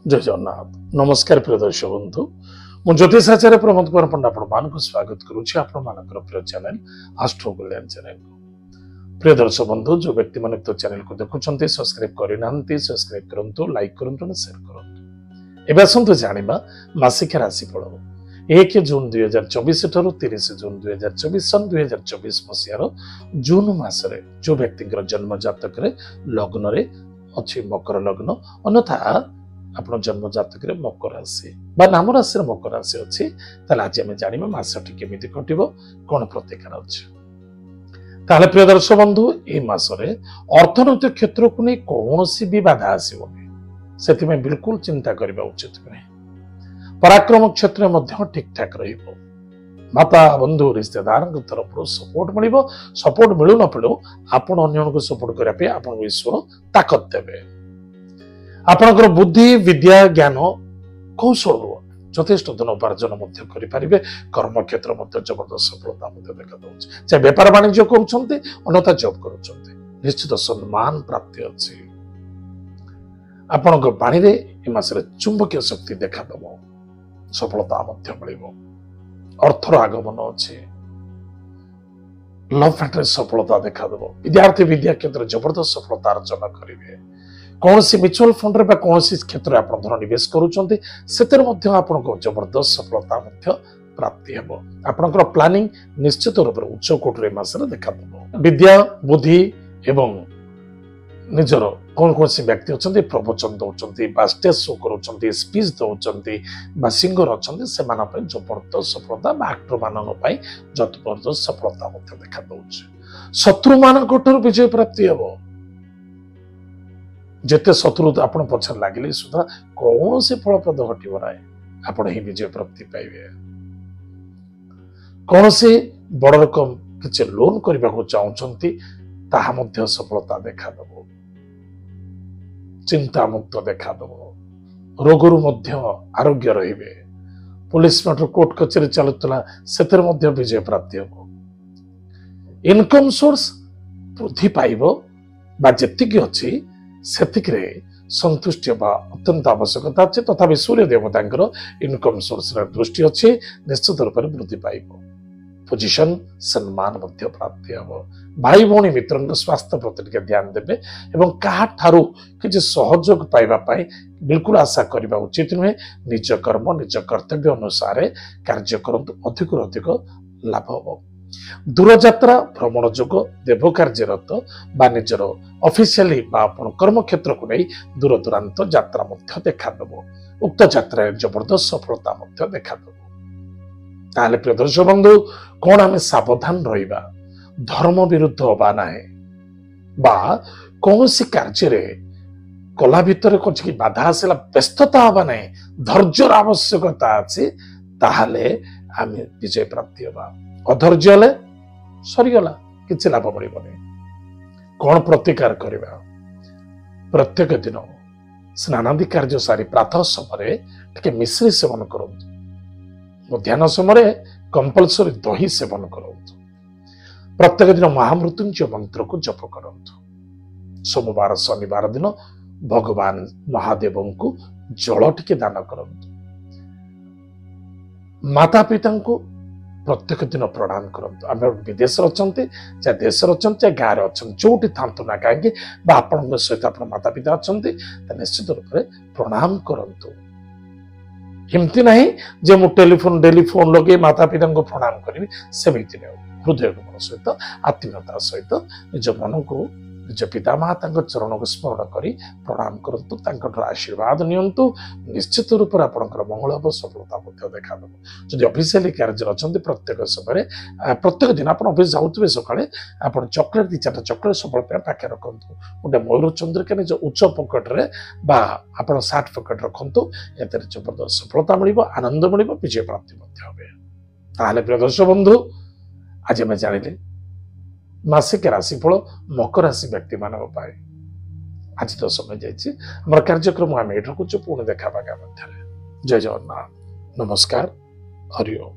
जय जगन्नाथ नमस्कार प्रिय दर्शक बंधु मु ज्योतिष आचार्य प्रमोद कुमार पंडा आपण स्वागत करुच्ची आपण प्रिय चैनल आस्ट्रो कल्याण चैनल को। प्रिय दर्शक बंधु जो व्यक्ति मान तो चैनल को देखुंत सब्सक्राइब करना सब्सक्राइब करूँ लाइक करूँ शेयर करूँ। एवं आसतु जाना मासिक राशिफल 1 जून 2024 ठारू 30 जून 2024 सन 2024 मसीहार जून मासरे जो व्यक्ति जन्म जातक लग्न अच्छी मकर लग्न अन्यथा आपण जन्म जातक मकर राशि बा नाम राशि मकर राशि अच्छी आज आम जाना मासटी केमी कटो कौन प्रतिकार अच्छे। ताहले प्रिय दर्शक बंधु ये मासरे अर्थनैतिक क्षेत्र को नहीं कौन भी बाधा आसबनी से बिल्कुल चिंता करने उचित नहीं। पराक्रम क्षेत्र में ठीक ठाक रहिबो। माता बंधु रिश्तेदार तरफ सपोर्ट मिल सपोर्ट मिलू न पड़ो आपण अन्य सपोर्ट करने आपन ईश्वर ताकत देवे। आपणकर बुद्धि विद्या ज्ञान कौशल यथेष्ट धन उपार्जन करें। कर्म क्षेत्र जबरदस्त सफलता देखा दूसरी चाहे बेपार वाणिज्य करता जॉब कर निश्चित सम्मान प्राप्ति अच्छी। आपण वाणी मसरे चुंबकीय शक्ति देखा दब सफलता मिल अर्थर आगमन अच्छे लव मैटर सफलता देखा दब। विद्यार्थी विद्या क्षेत्र जबरदस्त सफलता अर्जन करेंगे। कौन सी म्यूचुअल फंड रे कौन सी क्षेत्र आप धन निवेश करुँच आपको जबरदस्त सफलता प्राप्ति हे। आपणकर प्लानिंग निश्चित रूप से उच्च कोटरे मासरे देखा दब। विद्या बुद्धि एवं निजर कौन कौन सी व्यक्ति अच्छा प्रवचन दौरान स्टेज शो कर स्पीच दौरान सिंगर अच्छा से जबरदस्त सफलता आक्टर मान जबरदस्त सफलता देखा दूसरी। शत्रु मान विजय प्राप्ति हे। जिते शत्रु आप पछर लगे सुधा कौन से फलप्रद घटो ना आपण ही विजय प्राप्ति पाइबे। कौन से बड़ रकम किसी लोन करने को चाहते ताहा सफलता देखा दब। चिंता मुक्त देखा दब। रोगरु आरोग्य रहिबे। पुलिस मैटर कोर्ट कचेरी चलुला से विजय प्राप्ति हम। इनकम सोर्स वृद्धि पाइब बा जेतिकी अच्छी सेतिकरे संतुष्टि अत्यंत आवश्यकता अच्छे। तथापि सूर्य देवता इनकम सोर्स दृष्टि अच्छे निश्चित रूप से वृद्धि पाइब। पोजिशन सम्मान प्राप्ति हम। भाई भौणी मित्र स्वास्थ्य प्रति ध्यान देवे एवं क्या किसी सहयोग पाइबापी बिल्कुल आशा करने उचित नुहे। निज कर्म निज कर्तव्य अनुसार कार्य करंतु अधिक अधिक लाभ हम। दूरयात्रा भ्रमण जोग देव कार्यरत बा निजर ऑफिशियली कर्म क्षेत्र को नहीं दूर दूरांत यात्रा देखा दब। उक्त यात्रा जबरदस्त सफलता देखा दब। ताहले प्रिय दर्शक बंधु कौन आम सावधान रहिबा धर्म विरुद्ध हवा ना बा कौन सी कार्य कला भितर कुछ बाधा आसला व्यस्तता हवा ना धैर्यर आवश्यकता अच्छी ताहले आम विजय प्राप्ति हवा। अधैर्य हेले सरीगला किसी लाभ मिलबनी। कौन प्रतिकार करवा प्रत्येक दिन स्नानादि कार्य सारी प्रातः समय टे मिश्री सेवन करूँ। मध्याह्न समय कंपलसरी दही सेवन करूँ। प्रत्येक दिन महामृत्युंजय मंत्र को जप करूँ। सोमवार शनिवार दिन भगवान महादेव को जल टिके दान करूँ। माता पिता को प्रत्येक दिन प्रणाम करंतु। आम विदेश अच्छा चाहे देश अच्छा चाहे गाँव अच्छा जो था ना कहीं आपण सहित आप माता पिता अच्छा निश्चित रूप से प्रणाम करंतु। एमती नहीं जे मु टेलीफोन डेली फोन लगे माता पिता को प्रणाम करी सेमती नहीं। हृदय मन सहित आत्मीयता सहित निज मन को निज पिता माता चरण को स्मरण करी प्रणाम करंतु। आशीर्वाद नियंतु निश्चित रूप से आपंकर मंगल हम सफलता देखा दब। जदि ऑफिशियली कार्य अच्छा प्रत्येक समय प्रत्येक दिन आप ऑफिस जाऊे सकाଳେ आप चॉकलेट 2-4 चॉकलेट सब पाखे रखु। गोटे मयूर चंद्रिका निज उच्च पकेट्रे बा आप सार्ट पकेट रखु। ए जबरदस्त सफलता मिल आनंद मिल विजय प्राप्ति हे। प्रिय दर्शक बंधु आज आम जानिले मासिक राशिफल मकर राशि व्यक्ति मान आज तो समय जाम कार्यक्रम आम ये रखुचु पुणी देखा जय जगन्नाथ नमस्कार हरि ओम।